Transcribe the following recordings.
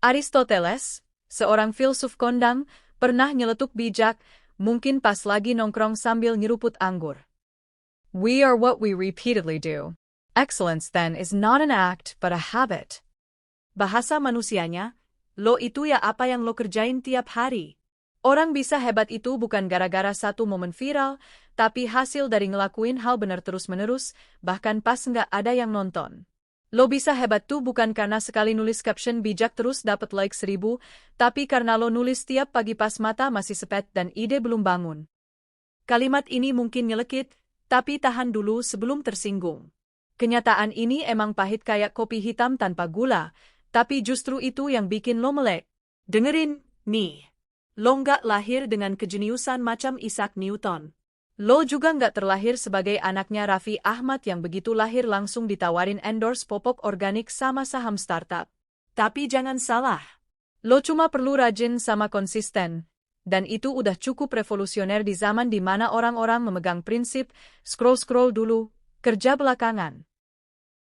Aristoteles, seorang filsuf kondang, pernah nyeletuk bijak, mungkin pas lagi nongkrong sambil nyeruput anggur. We are what we repeatedly do. Excellence then is not an act but a habit. Bahasa manusianya, lo itu ya apa yang lo kerjain tiap hari. Orang bisa hebat itu bukan gara-gara satu momen viral, tapi hasil dari ngelakuin hal benar terus-menerus, bahkan pas nggak ada yang nonton. Lo bisa hebat tuh bukan karena sekali nulis caption bijak terus dapat like 1000, tapi karena lo nulis tiap pagi pas mata masih sepet dan ide belum bangun. Kalimat ini mungkin nyelekit, tapi tahan dulu sebelum tersinggung. Kenyataan ini emang pahit kayak kopi hitam tanpa gula, tapi justru itu yang bikin lo melek. Dengerin, nih. Lo nggak lahir dengan kejeniusan macam Isaac Newton. Lo juga nggak terlahir sebagai anaknya Raffi Ahmad yang begitu lahir langsung ditawarin endorse popok organik sama saham startup. Tapi jangan salah. Lo cuma perlu rajin sama konsisten. Dan itu udah cukup revolusioner di zaman di mana orang-orang memegang prinsip scroll-scroll dulu, kerja belakangan.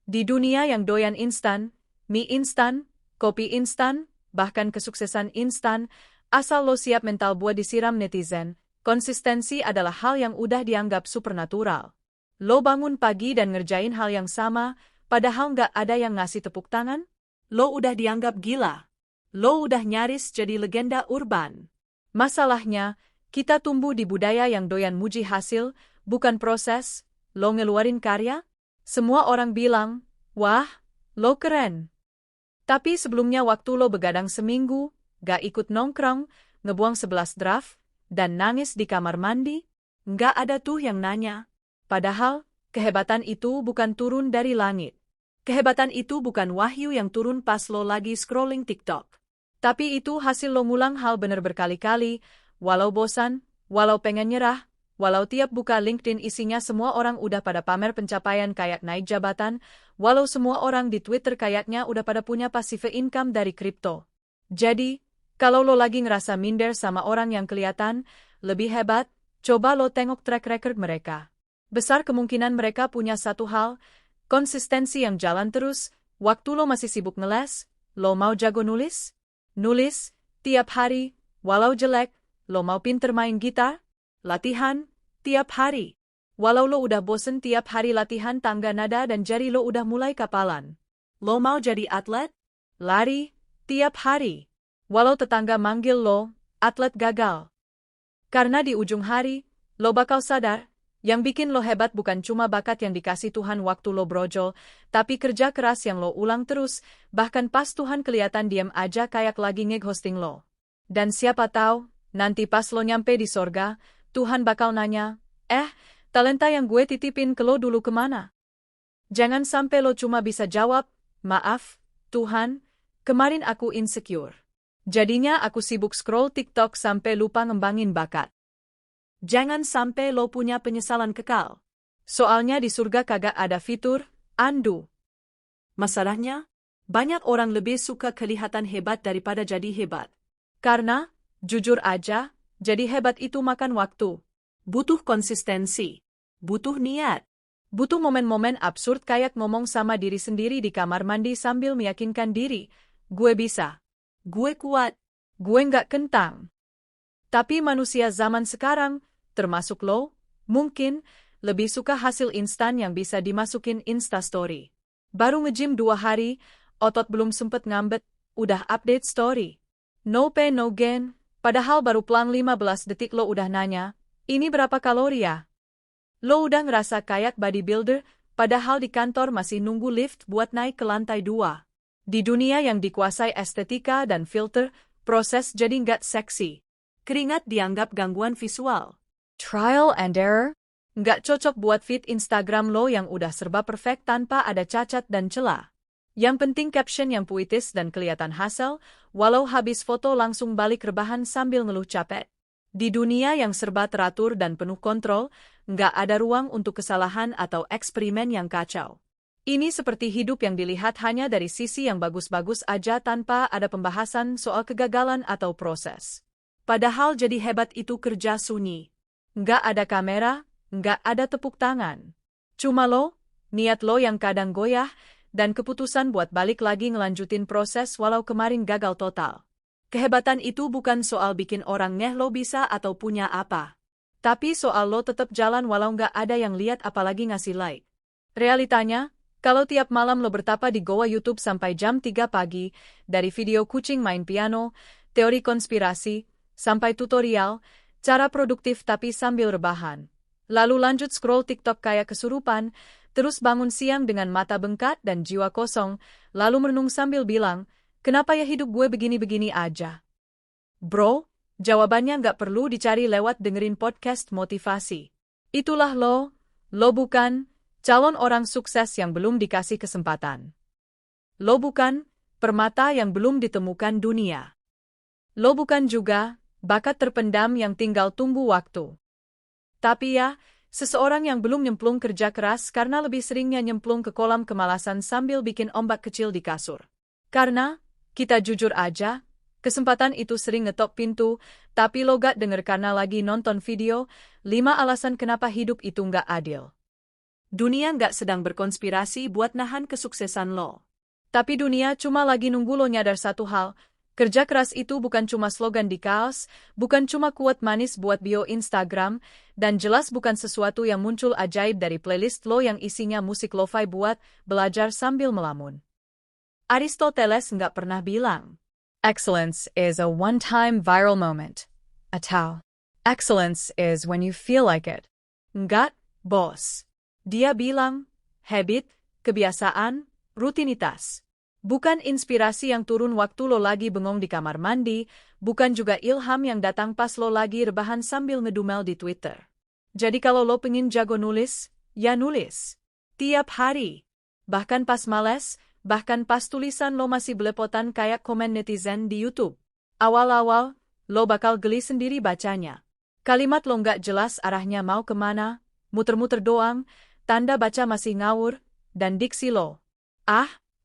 Di dunia yang doyan instan, mie instan, kopi instan, bahkan kesuksesan instan, asal lo siap mental buat disiram netizen, konsistensi adalah hal yang udah dianggap supernatural. Lo bangun pagi dan ngerjain hal yang sama, padahal nggak ada yang ngasih tepuk tangan? Lo udah dianggap gila. Lo udah nyaris jadi legenda urban. Masalahnya, kita tumbuh di budaya yang doyan muji hasil, bukan proses. Lo ngeluarin karya? Semua orang bilang, wah, lo keren. Tapi sebelumnya waktu lo begadang seminggu, gak ikut nongkrong, ngebuang 11 draft, dan nangis di kamar mandi, nggak ada tuh yang nanya. Padahal, kehebatan itu bukan turun dari langit. Kehebatan itu bukan wahyu yang turun pas lo lagi scrolling TikTok. Tapi itu hasil lo ngulang hal bener berkali-kali, walau bosan, walau pengen nyerah, walau tiap buka LinkedIn isinya semua orang udah pada pamer pencapaian kayak naik jabatan, walau semua orang di Twitter kayaknya udah pada punya passive income dari kripto. Jadi, kalau lo lagi ngerasa minder sama orang yang kelihatan lebih hebat, coba lo tengok track record mereka. Besar kemungkinan mereka punya satu hal, konsistensi yang jalan terus. Waktu lo masih sibuk ngeles, lo mau jago nulis? Nulis, tiap hari, walau jelek. Lo mau pinter main gitar? Latihan, tiap hari. Walau lo udah bosen tiap hari latihan tangga nada dan jari lo udah mulai kapalan. Lo mau jadi atlet? Lari, tiap hari. Walau tetangga manggil lo, atlet gagal. Karena di ujung hari, lo bakal sadar, yang bikin lo hebat bukan cuma bakat yang dikasih Tuhan waktu lo brojol, tapi kerja keras yang lo ulang terus, bahkan pas Tuhan kelihatan diam aja kayak lagi nge-hosting lo. Dan siapa tahu, nanti pas lo nyampe di sorga, Tuhan bakal nanya, talenta yang gue titipin ke lo dulu kemana? Jangan sampai lo cuma bisa jawab, maaf, Tuhan, kemarin aku insecure. Jadinya aku sibuk scroll TikTok sampai lupa ngembangin bakat. Jangan sampai lo punya penyesalan kekal. Soalnya di surga kagak ada fitur, undo. Masalahnya, banyak orang lebih suka kelihatan hebat daripada jadi hebat. Karena, jujur aja, jadi hebat itu makan waktu. Butuh konsistensi. Butuh niat. Butuh momen-momen absurd kayak ngomong sama diri sendiri di kamar mandi sambil meyakinkan diri, gue bisa. Gue kuat. Gue nggak kentang. Tapi manusia zaman sekarang, termasuk lo, mungkin, lebih suka hasil instan yang bisa dimasukin Instastory. Baru nge-gym 2 hari, otot belum sempet ngambet, udah update story. No pain no gain, padahal baru pelan 15 detik lo udah nanya, ini berapa kalori ya? Lo udah ngerasa kayak bodybuilder, padahal di kantor masih nunggu lift buat naik ke lantai 2. Di dunia yang dikuasai estetika dan filter, proses jadi nggak seksi. Keringat dianggap gangguan visual. Trial and error? Nggak cocok buat feed Instagram lo yang udah serba perfect tanpa ada cacat dan celah. Yang penting caption yang puitis dan kelihatan hasil, walau habis foto langsung balik rebahan sambil ngeluh capek. Di dunia yang serba teratur dan penuh kontrol, nggak ada ruang untuk kesalahan atau eksperimen yang kacau. Ini seperti hidup yang dilihat hanya dari sisi yang bagus-bagus aja tanpa ada pembahasan soal kegagalan atau proses. Padahal jadi hebat itu kerja sunyi. Nggak ada kamera, nggak ada tepuk tangan. Cuma lo, niat lo yang kadang goyah, dan keputusan buat balik lagi ngelanjutin proses walau kemarin gagal total. Kehebatan itu bukan soal bikin orang ngeh lo bisa atau punya apa. Tapi soal lo tetap jalan walau nggak ada yang lihat apalagi ngasih like. Realitanya, kalau tiap malam lo bertapa di goa YouTube sampai jam 3 pagi, dari video kucing main piano, teori konspirasi, sampai tutorial, cara produktif tapi sambil rebahan. Lalu lanjut scroll TikTok kayak kesurupan, terus bangun siang dengan mata bengkak dan jiwa kosong, lalu merenung sambil bilang, kenapa ya hidup gue begini-begini aja? Bro, jawabannya nggak perlu dicari lewat dengerin podcast motivasi. Itulah lo bukan calon orang sukses yang belum dikasih kesempatan. Lo bukan permata yang belum ditemukan dunia. Lo bukan juga bakat terpendam yang tinggal tunggu waktu. Tapi ya, seseorang yang belum nyemplung kerja keras karena lebih seringnya nyemplung ke kolam kemalasan sambil bikin ombak kecil di kasur. Karena, kita jujur aja, kesempatan itu sering ngetok pintu, tapi lo gak denger karena lagi nonton video, 5 alasan kenapa hidup itu nggak adil. Dunia nggak sedang berkonspirasi buat nahan kesuksesan lo. Tapi dunia cuma lagi nunggu lo nyadar satu hal, kerja keras itu bukan cuma slogan di kaos, bukan cuma quote manis buat bio Instagram, dan jelas bukan sesuatu yang muncul ajaib dari playlist lo yang isinya musik lo-fi buat belajar sambil melamun. Aristoteles nggak pernah bilang, excellence is a one-time viral moment. Atau, excellence is when you feel like it. Nggak, bos. Dia bilang, habit, kebiasaan, rutinitas. Bukan inspirasi yang turun waktu lo lagi bengong di kamar mandi, bukan juga ilham yang datang pas lo lagi rebahan sambil ngedumel di Twitter. Jadi kalau lo pengen jago nulis, ya nulis. Tiap hari. Bahkan pas males, bahkan pas tulisan lo masih belepotan kayak komen netizen di YouTube. Awal-awal, lo bakal geli sendiri bacanya. Kalimat lo nggak jelas arahnya mau kemana, muter-muter doang, tanda baca masih ngawur, dan diksi lo.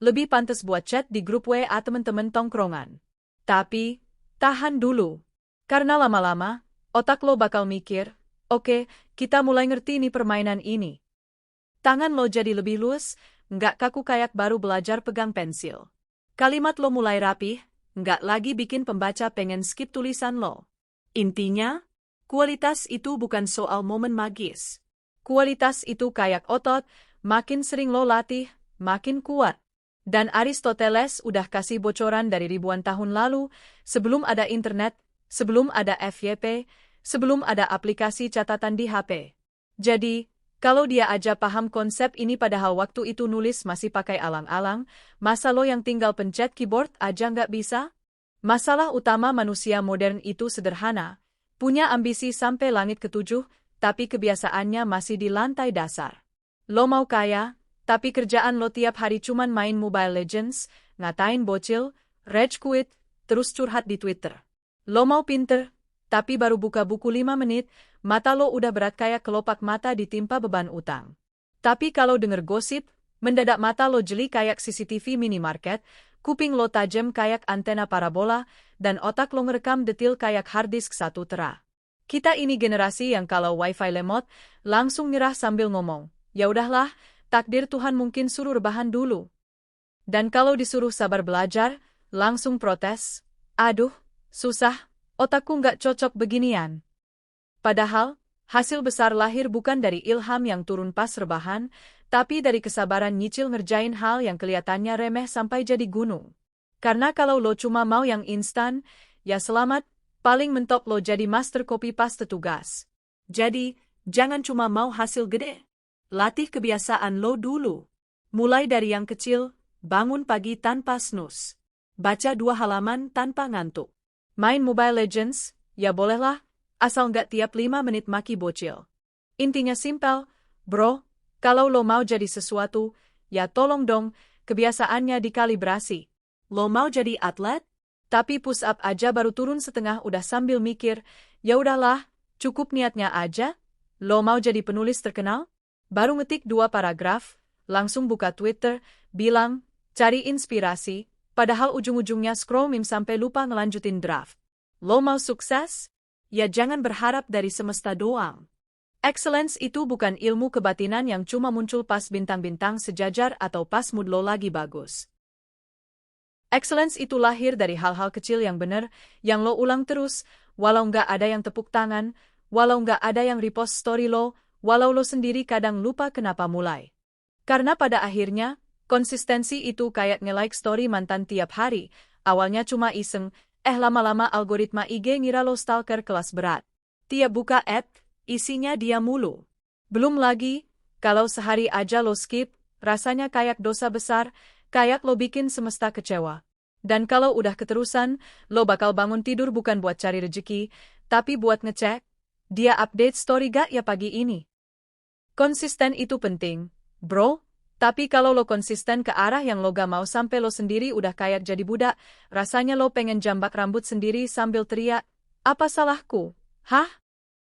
Lebih pantas buat chat di grup WA temen-temen tongkrongan. Tapi, tahan dulu. Karena lama-lama, otak lo bakal mikir, oke, kita mulai ngerti nih permainan ini. Tangan lo jadi lebih luas, nggak kaku kayak baru belajar pegang pensil. Kalimat lo mulai rapih, nggak lagi bikin pembaca pengen skip tulisan lo. Intinya, kualitas itu bukan soal momen magis. Kualitas itu kayak otot, makin sering lo latih, makin kuat. Dan Aristoteles udah kasih bocoran dari ribuan tahun lalu, sebelum ada internet, sebelum ada FYP, sebelum ada aplikasi catatan di HP. Jadi, kalau dia aja paham konsep ini padahal waktu itu nulis masih pakai alang-alang, masa lo yang tinggal pencet keyboard aja nggak bisa? Masalah utama manusia modern itu sederhana, punya ambisi sampai langit ketujuh, tapi kebiasaannya masih di lantai dasar. Lo mau kaya, tapi kerjaan lo tiap hari cuman main Mobile Legends, ngatain bocil, rage quit, terus curhat di Twitter. Lo mau pinter, tapi baru buka buku 5 menit, mata lo udah berat kayak kelopak mata ditimpa beban utang. Tapi kalau denger gosip, mendadak mata lo jeli kayak CCTV minimarket, kuping lo tajam kayak antena parabola, dan otak lo ngerekam detil kayak harddisk 1 tera. Kita ini generasi yang kalau wifi lemot, langsung nyerah sambil ngomong, ya udahlah, takdir Tuhan mungkin suruh rebahan dulu. Dan kalau disuruh sabar belajar, langsung protes, aduh, susah, otakku nggak cocok beginian. Padahal, hasil besar lahir bukan dari ilham yang turun pas rebahan, tapi dari kesabaran nyicil ngerjain hal yang kelihatannya remeh sampai jadi gunung. Karena kalau lo cuma mau yang instan, ya selamat, paling mentok lo jadi master copy paste tugas. Jadi, jangan cuma mau hasil gede. Latih kebiasaan lo dulu. Mulai dari yang kecil, bangun pagi tanpa snooze. Baca 2 halaman tanpa ngantuk. Main Mobile Legends, ya bolehlah, asal nggak tiap 5 menit maki bocil. Intinya simpel, bro, kalau lo mau jadi sesuatu, ya tolong dong, kebiasaannya dikalibrasi. Lo mau jadi atlet? Tapi push up aja baru turun setengah udah sambil mikir, ya udahlah, cukup niatnya aja. Lo mau jadi penulis terkenal? Baru ngetik 2 paragraf, langsung buka Twitter, bilang, cari inspirasi, padahal ujung-ujungnya scroll meme sampai lupa ngelanjutin draft. Lo mau sukses? Ya jangan berharap dari semesta doang. Excellence itu bukan ilmu kebatinan yang cuma muncul pas bintang-bintang sejajar atau pas mood lo lagi bagus. Excellence itu lahir dari hal-hal kecil yang benar, yang lo ulang terus, walau nggak ada yang tepuk tangan, walau nggak ada yang repost story lo, walau lo sendiri kadang lupa kenapa mulai. Karena pada akhirnya, konsistensi itu kayak nge-like story mantan tiap hari, awalnya cuma iseng, lama-lama algoritma IG ngira lo stalker kelas berat. Tiap buka app, isinya dia mulu. Belum lagi, kalau sehari aja lo skip, rasanya kayak dosa besar, kayak lo bikin semesta kecewa. Dan kalau udah keterusan, lo bakal bangun tidur bukan buat cari rejeki, tapi buat ngecek, dia update story gak ya pagi ini. Konsisten itu penting, bro. Tapi kalau lo konsisten ke arah yang lo gak mau sampai lo sendiri udah kayak jadi budak, rasanya lo pengen jambak rambut sendiri sambil teriak, apa salahku? Hah?